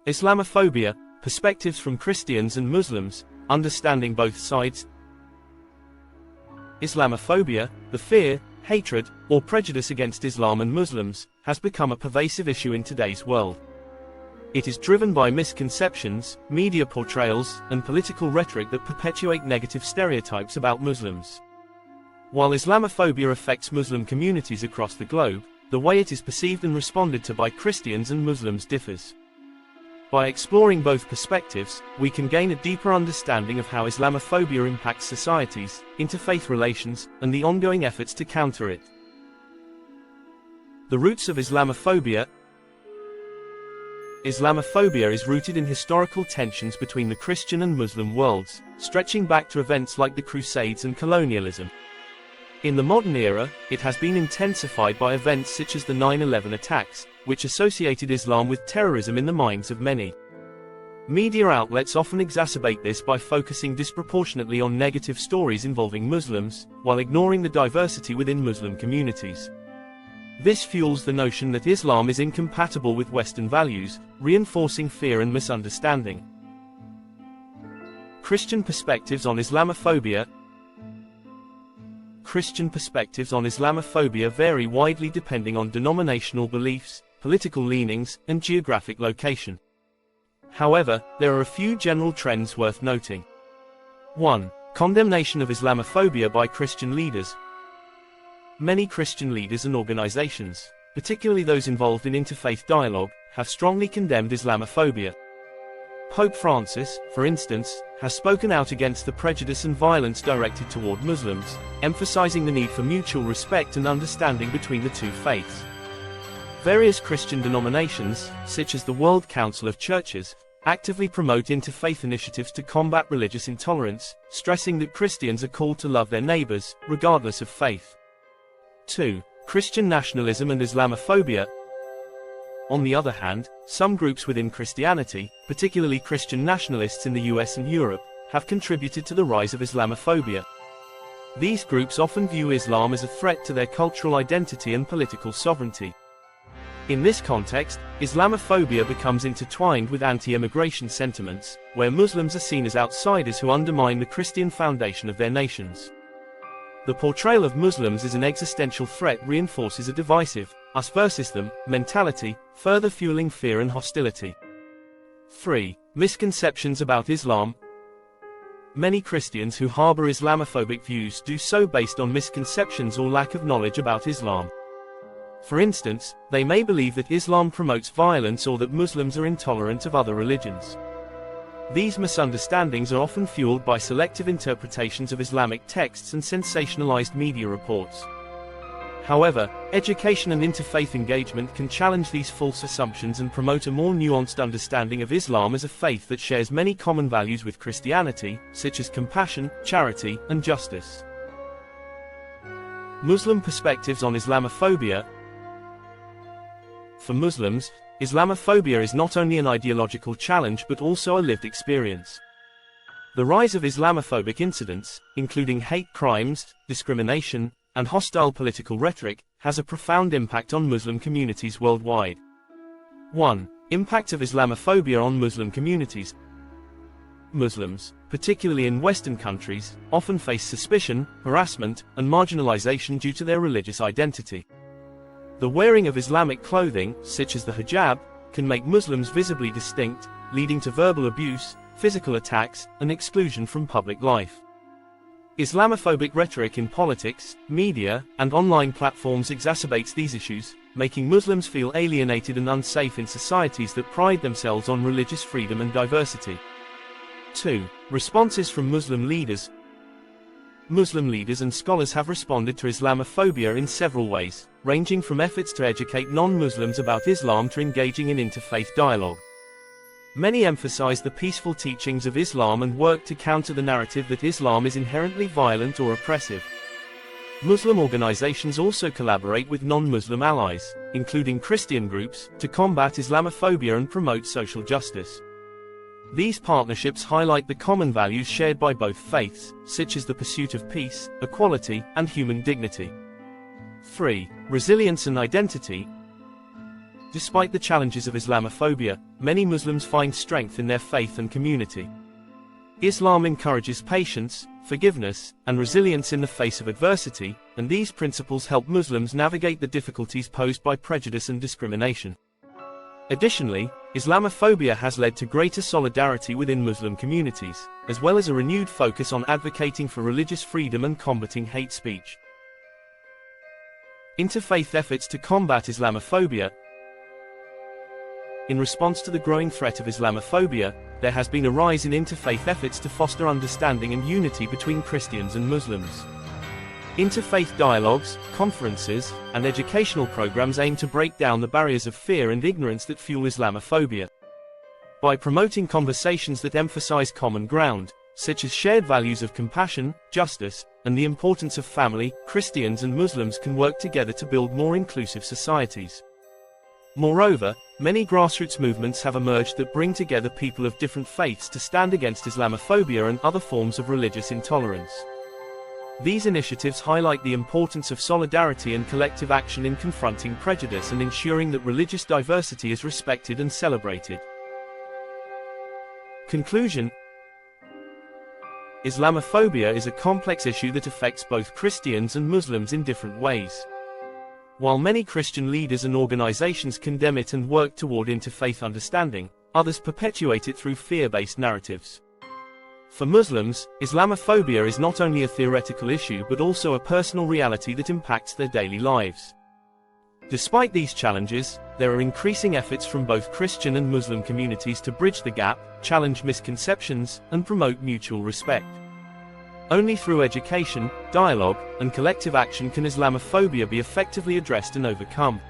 Islamophobia, perspectives from Christians and Muslims, understanding both sides. Islamophobia, the fear, hatred, or prejudice against Islam and Muslims, has become a pervasive issue in today's world. It is driven by misconceptions, media portrayals, and political rhetoric that perpetuate negative stereotypes about Muslims. While Islamophobia affects Muslim communities across the globe, the way it is perceived and responded to by Christians and Muslims differs. By exploring both perspectives, we can gain a deeper understanding of how Islamophobia impacts societies, interfaith relations, and the ongoing efforts to counter it. The roots of Islamophobia. Islamophobia is rooted in historical tensions between the Christian and Muslim worlds, stretching back to events like the Crusades and colonialism. In the modern era, it has been intensified by events such as the 9/11 attacks, which associated Islam with terrorism in the minds of many. Media outlets often exacerbate this by focusing disproportionately on negative stories involving Muslims, while ignoring the diversity within Muslim communities. This fuels the notion that Islam is incompatible with Western values, reinforcing fear and misunderstanding. Christian perspectives on Islamophobia. Christian perspectives on Islamophobia vary widely depending on denominational beliefs, political leanings, and geographic location. However, there are a few general trends worth noting. 1. Condemnation of Islamophobia by Christian leaders. Many Christian leaders and organizations, particularly those involved in interfaith dialogue, have strongly condemned Islamophobia. Pope Francis, for instance, has spoken out against the prejudice and violence directed toward Muslims, emphasizing the need for mutual respect and understanding between the two faiths. Various Christian denominations, such as the World Council of Churches, actively promote interfaith initiatives to combat religious intolerance, stressing that Christians are called to love their neighbors, regardless of faith. 2. Christian nationalism and Islamophobia. On the other hand, some groups within Christianity, particularly Christian nationalists in the US and Europe, have contributed to the rise of Islamophobia. These groups often view Islam as a threat to their cultural identity and political sovereignty. In this context, Islamophobia becomes intertwined with anti-immigration sentiments, where Muslims are seen as outsiders who undermine the Christian foundation of their nations. The portrayal of Muslims as an existential threat reinforces a divisive, us versus them, mentality, further fueling fear and hostility. 3. Misconceptions about Islam. Many Christians who harbor Islamophobic views do so based on misconceptions or lack of knowledge about Islam. For instance, they may believe that Islam promotes violence or that Muslims are intolerant of other religions. These misunderstandings are often fueled by selective interpretations of Islamic texts and sensationalized media reports. However, education and interfaith engagement can challenge these false assumptions and promote a more nuanced understanding of Islam as a faith that shares many common values with Christianity, such as compassion, charity, and justice. Muslim perspectives on Islamophobia. For Muslims, Islamophobia is not only an ideological challenge but also a lived experience. The rise of Islamophobic incidents, including hate crimes, discrimination, and hostile political rhetoric, has a profound impact on Muslim communities worldwide. 1. Impact of Islamophobia on Muslim communities. Muslims, particularly in Western countries, often face suspicion, harassment, and marginalization due to their religious identity. The wearing of Islamic clothing, such as the hijab, can make Muslims visibly distinct, leading to verbal abuse, physical attacks, and exclusion from public life. Islamophobic rhetoric in politics, media, and online platforms exacerbates these issues, making Muslims feel alienated and unsafe in societies that pride themselves on religious freedom and diversity. 2. Responses from Muslim leaders. Muslim leaders and scholars have responded to Islamophobia in several ways, ranging from efforts to educate non-Muslims about Islam to engaging in interfaith dialogue. Many emphasize the peaceful teachings of Islam and work to counter the narrative that Islam is inherently violent or oppressive. Muslim organizations also collaborate with non-Muslim allies, including Christian groups, to combat Islamophobia and promote social justice. These partnerships highlight the common values shared by both faiths, such as the pursuit of peace, equality, and human dignity. 3. Resilience and identity. Despite the challenges of Islamophobia, many Muslims find strength in their faith and community. Islam encourages patience, forgiveness, and resilience in the face of adversity, and these principles help Muslims navigate the difficulties posed by prejudice and discrimination. Additionally, Islamophobia has led to greater solidarity within Muslim communities, as well as a renewed focus on advocating for religious freedom and combating hate speech. Interfaith efforts to combat Islamophobia. In response to the growing threat of Islamophobia, there has been a rise in interfaith efforts to foster understanding and unity between Christians and Muslims. Interfaith dialogues, conferences, and educational programs aim to break down the barriers of fear and ignorance that fuel Islamophobia. By promoting conversations that emphasize common ground, such as shared values of compassion, justice, and the importance of family, Christians and Muslims can work together to build more inclusive societies. Moreover, many grassroots movements have emerged that bring together people of different faiths to stand against Islamophobia and other forms of religious intolerance. These initiatives highlight the importance of solidarity and collective action in confronting prejudice and ensuring that religious diversity is respected and celebrated. Conclusion: Islamophobia is a complex issue that affects both Christians and Muslims in different ways. While many Christian leaders and organizations condemn it and work toward interfaith understanding, others perpetuate it through fear-based narratives. For Muslims, Islamophobia is not only a theoretical issue but also a personal reality that impacts their daily lives. Despite these challenges, there are increasing efforts from both Christian and Muslim communities to bridge the gap, challenge misconceptions, and promote mutual respect. Only through education, dialogue, and collective action can Islamophobia be effectively addressed and overcome.